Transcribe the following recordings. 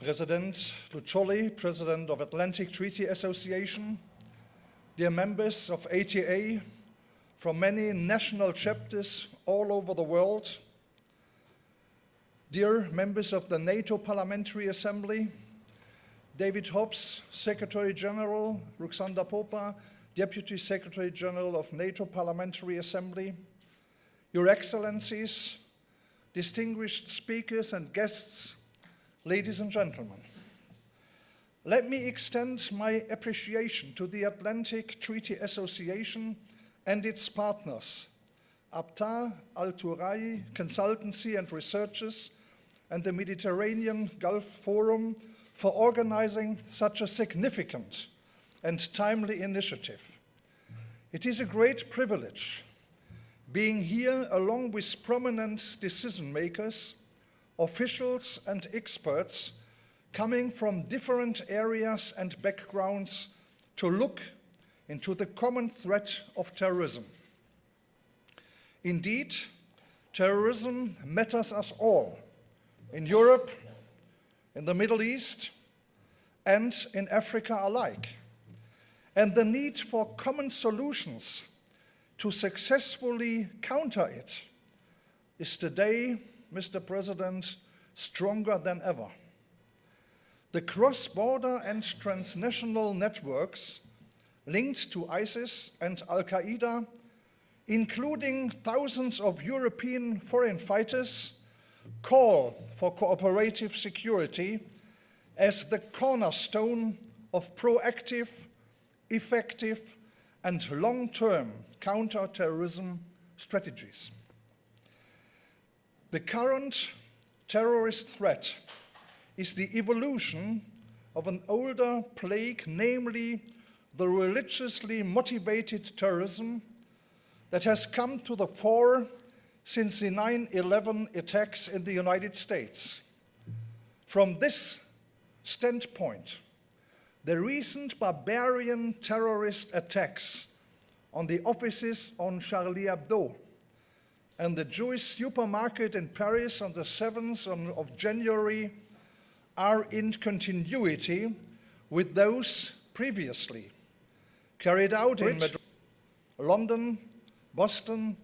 President Luccioli, President of Atlantic Treaty Association, dear members of ATA from many national chapters all over the world, dear members of the NATO Parliamentary Assembly, David Hobbs, Secretary General, Ruxandra Popa, Deputy Secretary General of NATO Parliamentary Assembly, Your Excellencies, distinguished speakers and guests, ladies and gentlemen. Let me extend my appreciation to the Atlantic Treaty Association and its partners, Abhath, Thuraya Consultancy and Researches, and the Mediterranean Gulf Forum for organizing such a significant and timely initiative. It is a great privilege being here along with prominent decision makers, officials and experts coming from different areas and backgrounds to look into the common threat of terrorism. Indeed, terrorism matters us all, in Europe, in the Middle East, and in Africa alike. And the need for common solutions to successfully counter it is today, Mr. President, stronger than ever. The cross-border and transnational networks linked to ISIS and Al-Qaeda, including thousands of European foreign fighters, call for cooperative security as the cornerstone of proactive, effective, and long-term counter-terrorism strategies. The current terrorist threat is the evolution of an older plague, namely the religiously motivated terrorism that has come to the fore since the 9/11 attacks in the United States. From this standpoint, the recent barbarian terrorist attacks on the offices on Charlie Hebdo and the Jewish supermarket in Paris on the 7th of January are in continuity with those previously carried out in Madrid, London, Boston,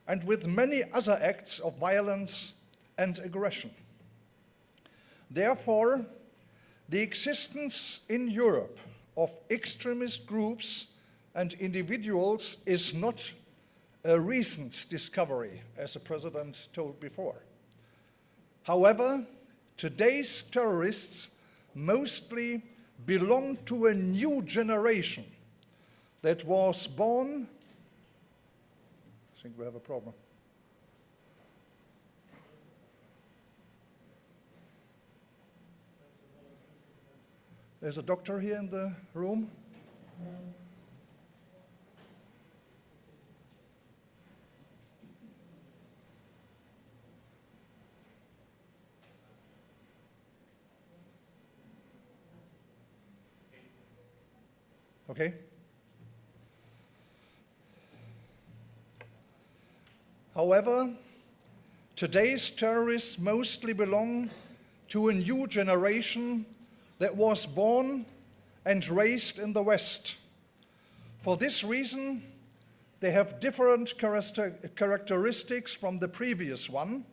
and with many other acts of violence and aggression. Therefore, the existence in Europe of extremist groups and individuals is not a recent discovery, as the President told before. However, today's terrorists mostly belong to a new generation that was born. I think we have a problem. There's a doctor here in the room. Okay. However, today's terrorists mostly belong to a new generation that was born and raised in the West. For this reason, they have different characteristics from the previous one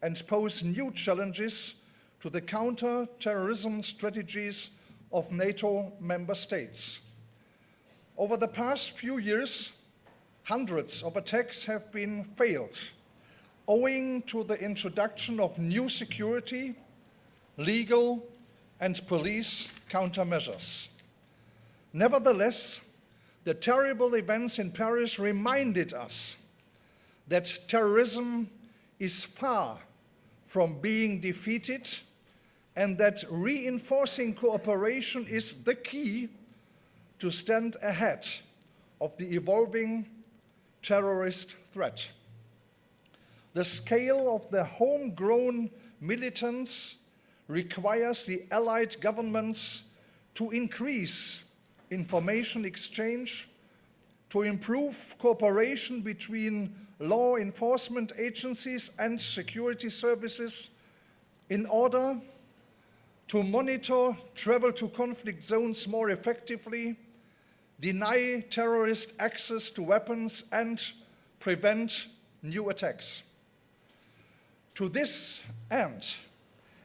and pose new challenges to the counter-terrorism strategies of NATO member states. Over the past few years, hundreds of attacks have been failed, owing to the introduction of new security, legal, and police countermeasures. Nevertheless, the terrible events in Paris reminded us that terrorism is far from being defeated and that reinforcing cooperation is the key to stand ahead of the evolving terrorist threat. The scale of the homegrown militants requires the allied governments to increase information exchange, to improve cooperation between law enforcement agencies and security services in order to monitor travel to conflict zones more effectively, deny terrorist access to weapons, and prevent new attacks. To this end,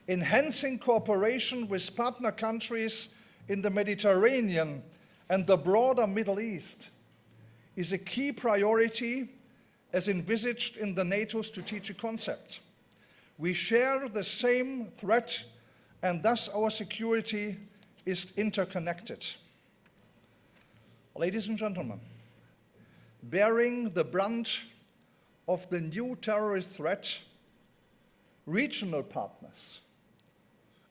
enhancing cooperation with partner countries in the Mediterranean and the broader Middle East is a key priority as envisaged in the NATO strategic concept. We share the same threat, and thus our security is interconnected. Ladies and gentlemen, bearing the brunt of the new terrorist threat, regional partners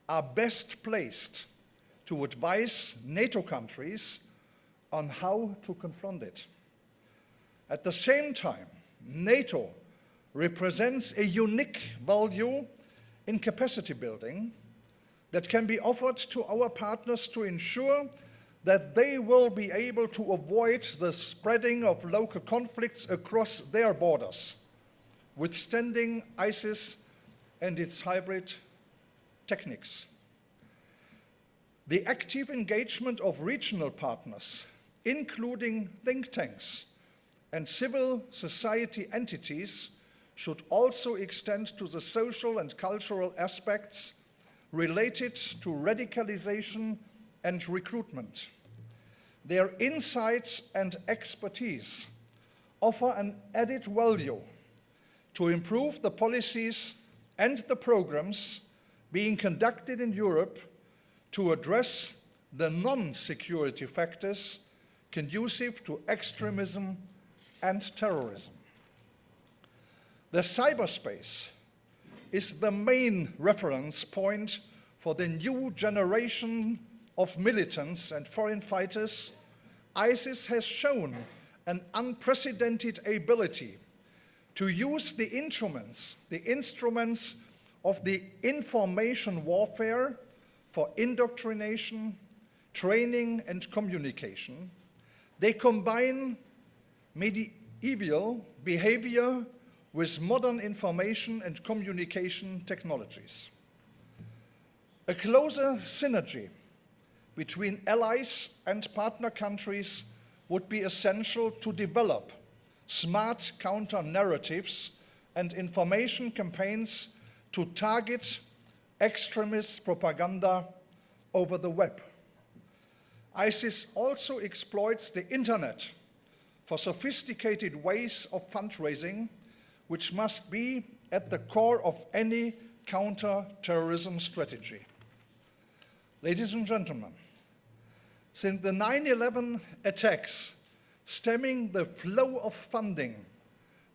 are best placed to advise NATO countries on how to confront it. At the same time, NATO represents a unique value in capacity building that can be offered to our partners to ensure that they will be able to avoid the spreading of local conflicts across their borders, withstanding ISIS and its hybrid techniques. The active engagement of regional partners, including think tanks and civil society entities, should also extend to the social and cultural aspects related to radicalization and recruitment. Their insights and expertise offer an added value to improve the policies and the programs being conducted in Europe to address the non-security factors conducive to extremism and terrorism. The cyberspace is the main reference point for the new generation of militants and foreign fighters. ISIS has shown an unprecedented ability to use the instruments of the information warfare for indoctrination, training, and communication. They combine medieval behavior with modern information and communication technologies. A closer synergy between allies and partner countries would be essential to develop smart counter-narratives and information campaigns to target extremist propaganda over the web. ISIS also exploits the internet for sophisticated ways of fundraising, which must be at the core of any counter-terrorism strategy. Ladies and gentlemen, since the 9/11 attacks, stemming the flow of funding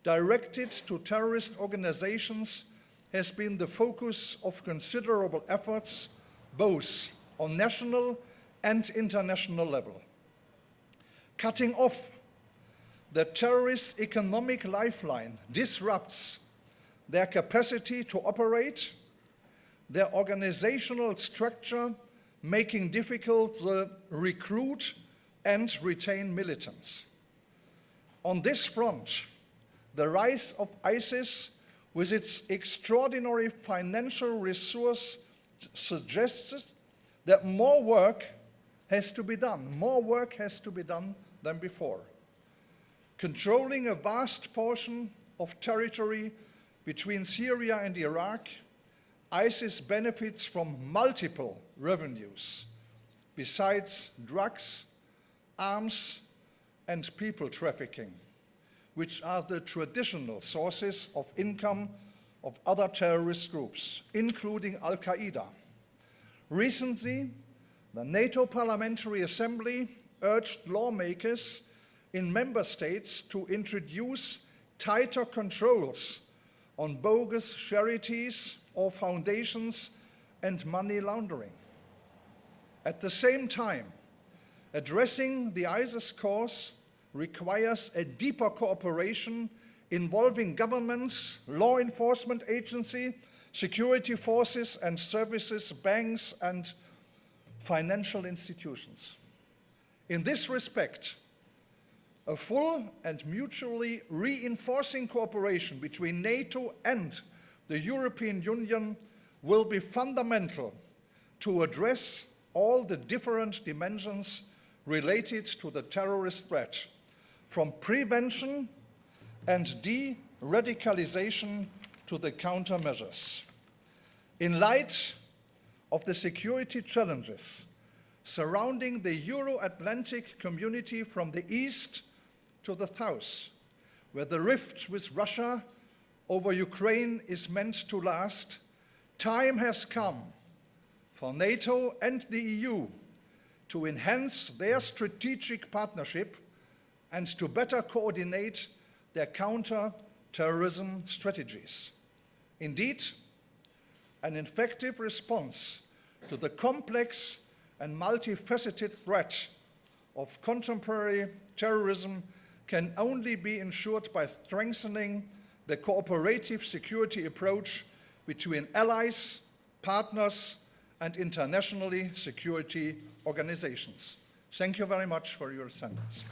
directed to terrorist organizations has been the focus of considerable efforts, both on national and international level. Cutting off the terrorist economic lifeline disrupts their capacity to operate, their organizational structure, making difficult the recruit and retain militants. On this front, the rise of ISIS with its extraordinary financial resource suggests that more work has to be done than before. Controlling a vast portion of territory between Syria and Iraq, ISIS benefits from multiple revenues besides drugs, arms, and people trafficking, which are the traditional sources of income of other terrorist groups, including Al-Qaeda. Recently, the NATO Parliamentary Assembly urged lawmakers in member states to introduce tighter controls on bogus charities or foundations and money laundering. At the same time, addressing the ISIS cause requires a deeper cooperation involving governments, law enforcement agencies, security forces and services, banks, and financial institutions. In this respect, a full and mutually reinforcing cooperation between NATO and the European Union will be fundamental to address all the different dimensions related to the terrorist threat, from prevention and de-radicalization to the countermeasures. In light of the security challenges surrounding the Euro-Atlantic community from the east to the south, where the rift with Russia over Ukraine is meant to last, time has come for NATO and the EU to enhance their strategic partnership and to better coordinate their counter-terrorism strategies. Indeed, an effective response to the complex and multifaceted threat of contemporary terrorism can only be ensured by strengthening the cooperative security approach between allies, partners, and internationally security organizations. Thank you very much for your attendance.